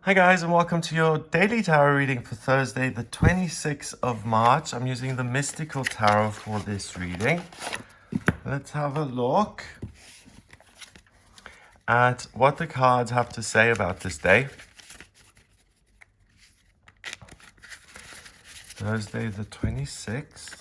Hi guys, and welcome to your daily tarot reading for Thursday, the 26th of March. I'm using the Mystical Tarot for this reading. Let's have a look at what the cards have to say about this day. Thursday, the 26th.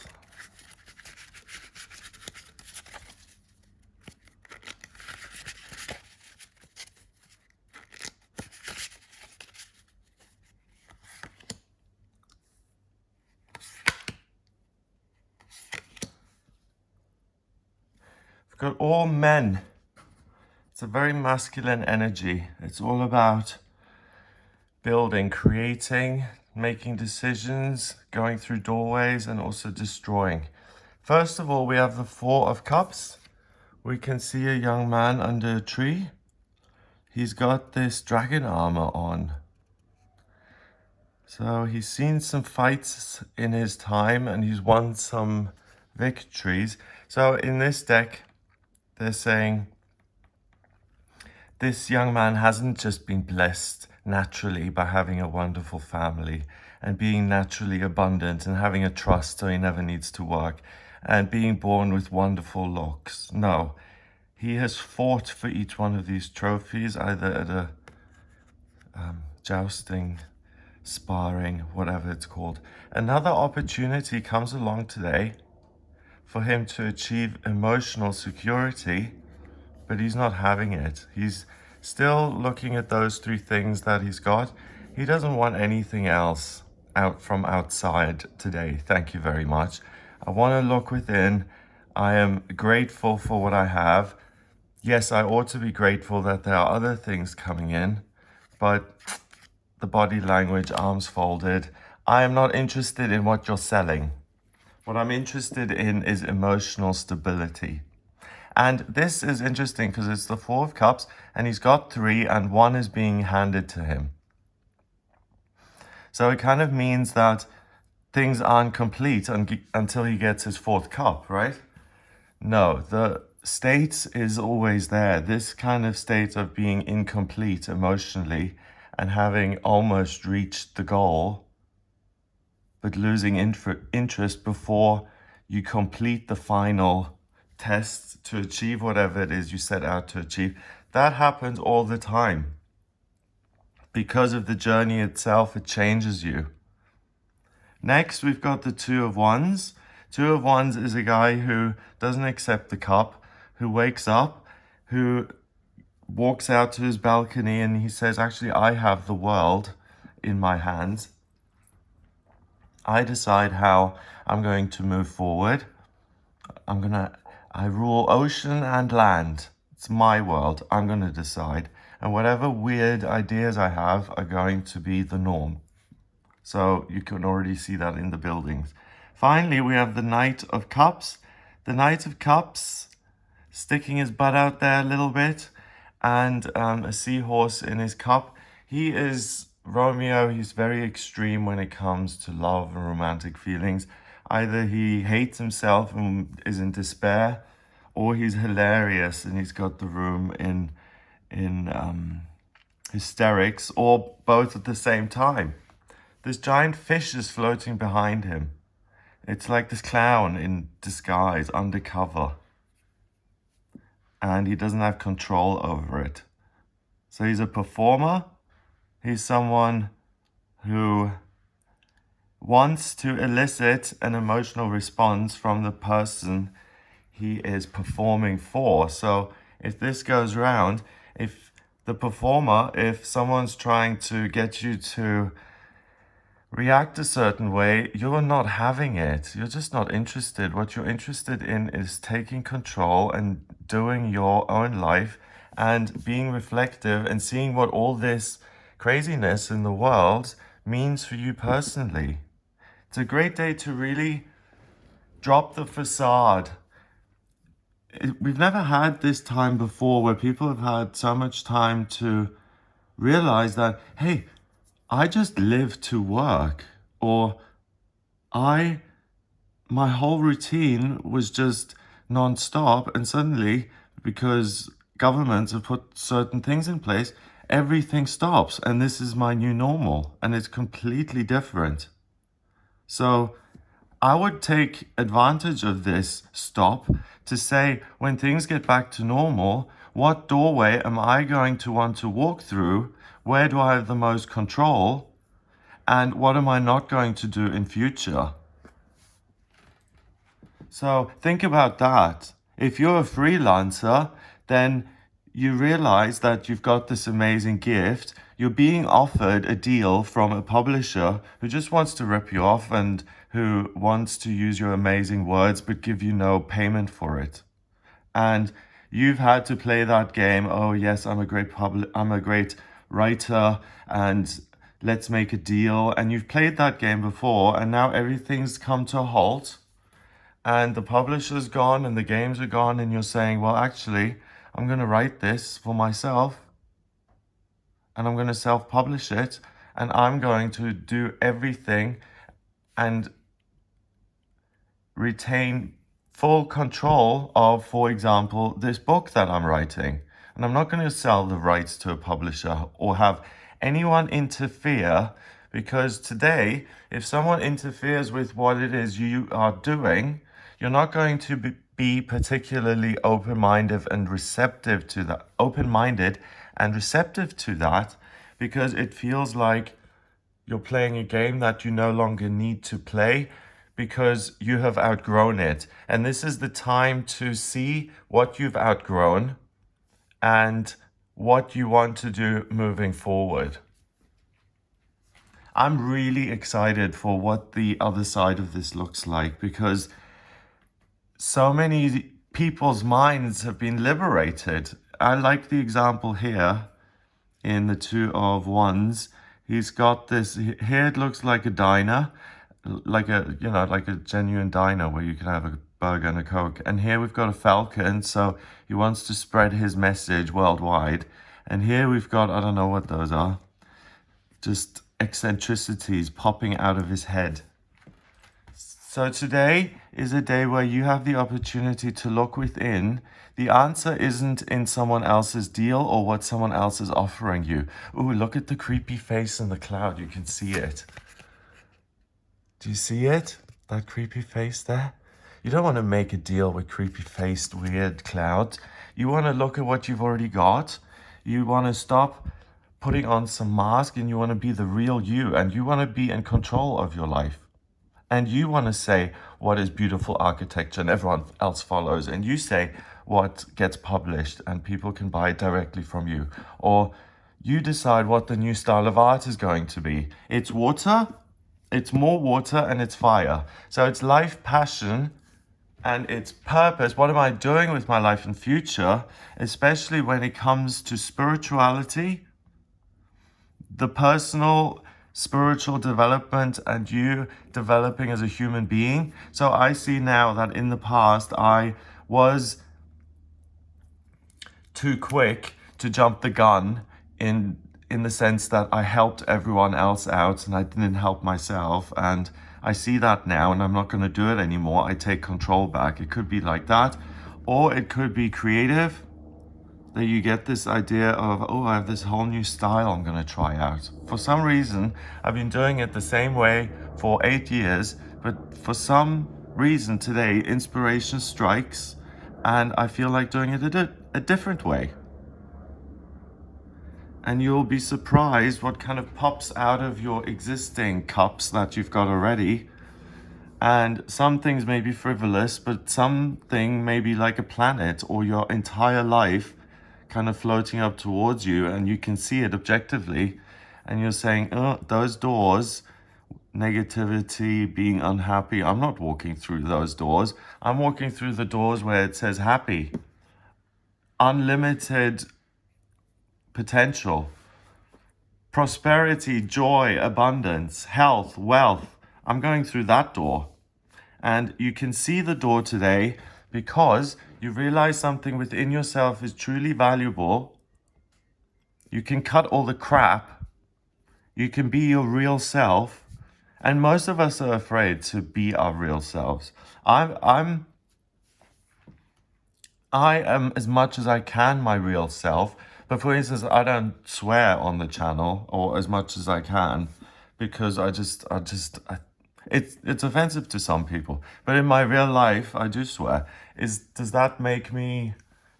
We've got all men. It's a very masculine energy. It's all about building, creating, making decisions, going through doorways, and also destroying. First of all, we have the Four of Cups. We can see a young man under a tree. He's got this dragon armor on. So he's seen some fights in his time and he's won some victories. So in this deck, they're saying this young man hasn't just been blessed naturally by having a wonderful family and being naturally abundant and having a trust so he never needs to work and being born with wonderful looks. No, he has fought for each one of these trophies, either at a jousting, sparring, whatever it's called. Another opportunity comes along today for him to achieve emotional security, but he's not having it. He's still looking at those three things that he's got. He doesn't want anything else out from outside today. Thank you very much. I want to look within. I am grateful for what I have. Yes, I ought to be grateful that there are other things coming in, but the body language, arms folded. I am not interested in what you're selling. What I'm interested in is emotional stability. And this is interesting because it's the Four of Cups and he's got three and one is being handed to him. So it kind of means that things aren't complete until he gets his fourth cup, right? No, the state is always there. This kind of state of being incomplete emotionally and having almost reached the goal, but losing interest before you complete the final test to achieve whatever it is you set out to achieve. That happens all the time. Because of the journey itself, it changes you. Next, we've got the Two of Wands. Two of Wands is a guy who doesn't accept the cup, who wakes up, who walks out to his balcony and he says, actually, I have the world in my hands. I decide how I'm going to move forward. I rule ocean and land. It's my world. I'm going to decide. And whatever weird ideas I have are going to be the norm. So you can already see that in the buildings. Finally, we have the Knight of Cups. The Knight of Cups sticking his butt out there a little bit and a seahorse in his cup. He is Romeo. He's very extreme when it comes to love and romantic feelings. Either he hates himself and is in despair, or he's hilarious and he's got the room in hysterics, or both at the same time. This giant fish is floating behind him. It's like this clown in disguise, undercover. And he doesn't have control over it. So he's a performer. He's someone who wants to elicit an emotional response from the person he is performing for. So if this goes round, if someone's trying to get you to react a certain way, you're not having it. You're just not interested. What you're interested in is taking control and doing your own life and being reflective and seeing what all this craziness in the world means for you personally. It's a great day to really drop the facade. We've never had this time before where people have had so much time to realize that, hey, I just live to work, or my whole routine was just non-stop, and suddenly, because governments have put certain things in place, everything stops, and this is my new normal, and it's completely different. So I would take advantage of this stop to say, when things get back to normal, what doorway am I going to want to walk through? Where do I have the most control? And what am I not going to do in future? So think about that. If you're a freelancer, then you realize that you've got this amazing gift. You're being offered a deal from a publisher who just wants to rip you off and who wants to use your amazing words but give you no payment for it. And you've had to play that game. Oh yes, I'm a great writer, and let's make a deal. And you've played that game before, and now everything's come to a halt and the publisher's gone and the games are gone, and you're saying, well, actually, I'm going to write this for myself and I'm going to self-publish it, and I'm going to do everything and retain full control of, for example, this book that I'm writing. And I'm not going to sell the rights to a publisher or have anyone interfere, because today, if someone interferes with what it is you are doing, you're not going to be particularly open-minded and receptive to that, because it feels like you're playing a game that you no longer need to play because you have outgrown it. And this is the time to see what you've outgrown and what you want to do moving forward. I'm really excited for what the other side of this looks like, because so many people's minds have been liberated. I like the example here in the Two of Wands. He's got this, here it looks like a diner, like a genuine diner where you can have a burger and a Coke. And here we've got a falcon, so he wants to spread his message worldwide. And here we've got, I don't know what those are, just eccentricities popping out of his head. So today is a day where you have the opportunity to look within. The answer isn't in someone else's deal or what someone else is offering you. Ooh, look at the creepy face in the cloud. You can see it. Do you see it? That creepy face there? You don't want to make a deal with creepy-faced, weird clouds. You want to look at what you've already got. You want to stop putting on some mask, and you want to be the real you, and you want to be in control of your life. And you want to say what is beautiful architecture and everyone else follows. And you say what gets published and people can buy it directly from you. Or you decide what the new style of art is going to be. It's water, it's more water, and it's fire. So it's life, passion, and it's purpose. What am I doing with my life and future? Especially when it comes to spirituality, the personal spiritual development, and you developing as a human being. So I see now that in the past I was too quick to jump the gun in the sense that I helped everyone else out and I didn't help myself. And I see that now, and I'm not going to do it anymore. I take control back. It could be like that, or it could be creative, that you get this idea of, oh, I have this whole new style I'm going to try out. For some reason, I've been doing it the same way for 8 years, but for some reason today, inspiration strikes, and I feel like doing it a different way. And you'll be surprised what kind of pops out of your existing cups that you've got already. And some things may be frivolous, but something may be like a planet or your entire life kind of floating up towards you, and you can see it objectively, and you're saying, oh, those doors, negativity, being unhappy, I'm not walking through those doors. I'm walking through the doors where it says happy, unlimited potential, prosperity, joy, abundance, health, wealth. I'm going through that door. And you can see the door today because you realize something within yourself is truly valuable. You can cut all the crap. You can be your real self. And most of us are afraid to be our real selves. I am as much as I can my real self, But for instance, I don't swear on the channel or as much as I can because it's offensive to some people. But in my real life, I do swear. Does that make me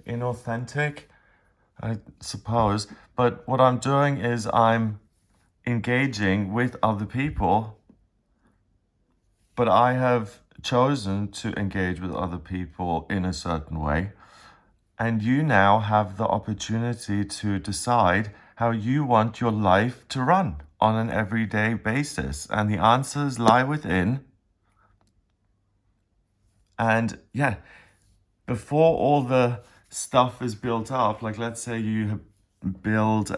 inauthentic? I suppose. But what I'm doing is I'm engaging with other people, but I have chosen to engage with other people in a certain way. And you now have the opportunity to decide how you want your life to run on an everyday basis. And the answers lie within. And yeah, before all the stuff is built up, like let's say you build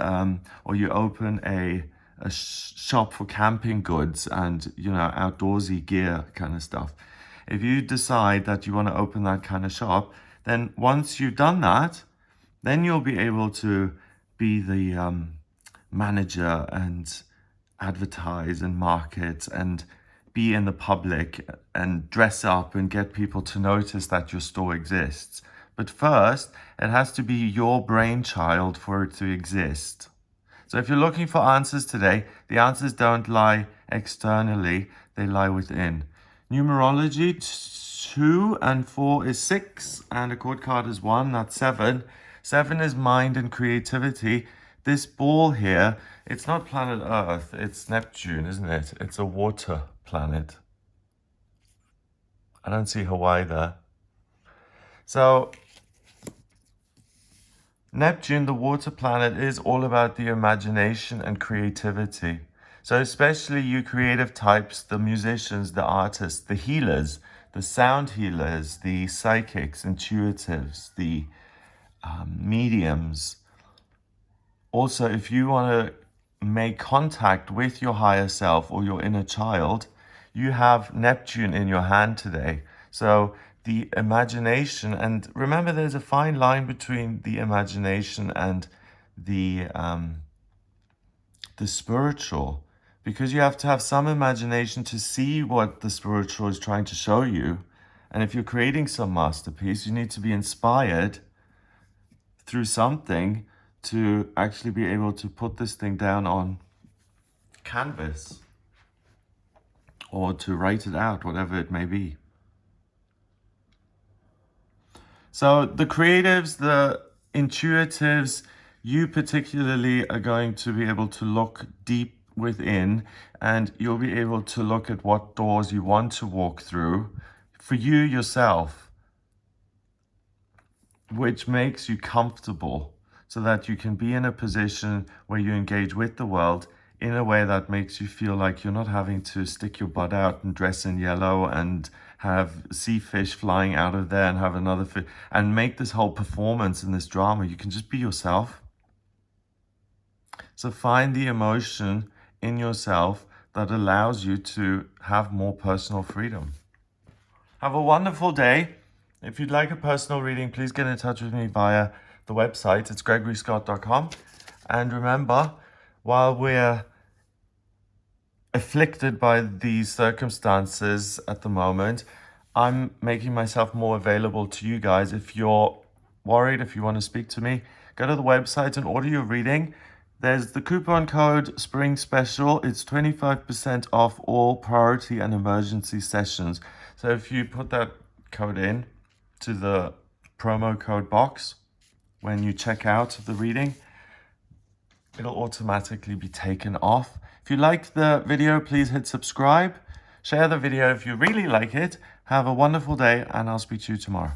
or you open a shop for camping goods and, you know, outdoorsy gear kind of stuff. If you decide that you want to open that kind of shop, then once you've done that, then you'll be able to be the manager and advertise and market and be in the public and dress up and get people to notice that your store exists. But first, it has to be your brainchild for it to exist. So if you're looking for answers today, the answers don't lie externally, they lie within. Numerology, 2 and 4 is 6, and a chord card is 1, that's 7. 7 is mind and creativity. This ball here, it's not planet Earth, it's Neptune, isn't it? It's a water planet. I don't see Hawaii there. So Neptune, the water planet, is all about the imagination and creativity. So especially you creative types, the musicians, the artists, the healers, the sound healers, the psychics, intuitives, the mediums. Also, if you want to make contact with your higher self or your inner child, you have Neptune in your hand today. So the imagination, and remember there's a fine line between the imagination and the spiritual, because you have to have some imagination to see what the spiritual is trying to show you. And if you're creating some masterpiece, you need to be inspired through something to actually be able to put this thing down on canvas or to write it out, whatever it may be. So the creatives, the intuitives, you particularly are going to be able to look deep within, and you'll be able to look at what doors you want to walk through for you yourself, which makes you comfortable so that you can be in a position where you engage with the world in a way that makes you feel like you're not having to stick your butt out and dress in yellow and have sea fish flying out of there and have another fish and make this whole performance in this drama. You can just be yourself. So find the emotion in yourself that allows you to have more personal freedom. Have a wonderful day. If you'd like a personal reading, please get in touch with me via the website. It's gregoryscott.com. And remember, while we're afflicted by these circumstances at the moment, I'm making myself more available to you guys. If you're worried, if you want to speak to me, go to the website and order your reading. There's the coupon code Spring Special. It's 25% off all priority and emergency sessions. So if you put that code in to the promo code box when you check out the reading, it'll automatically be taken off. If you liked the video, please hit subscribe. Share the video if you really like it. Have a wonderful day, and I'll speak to you tomorrow.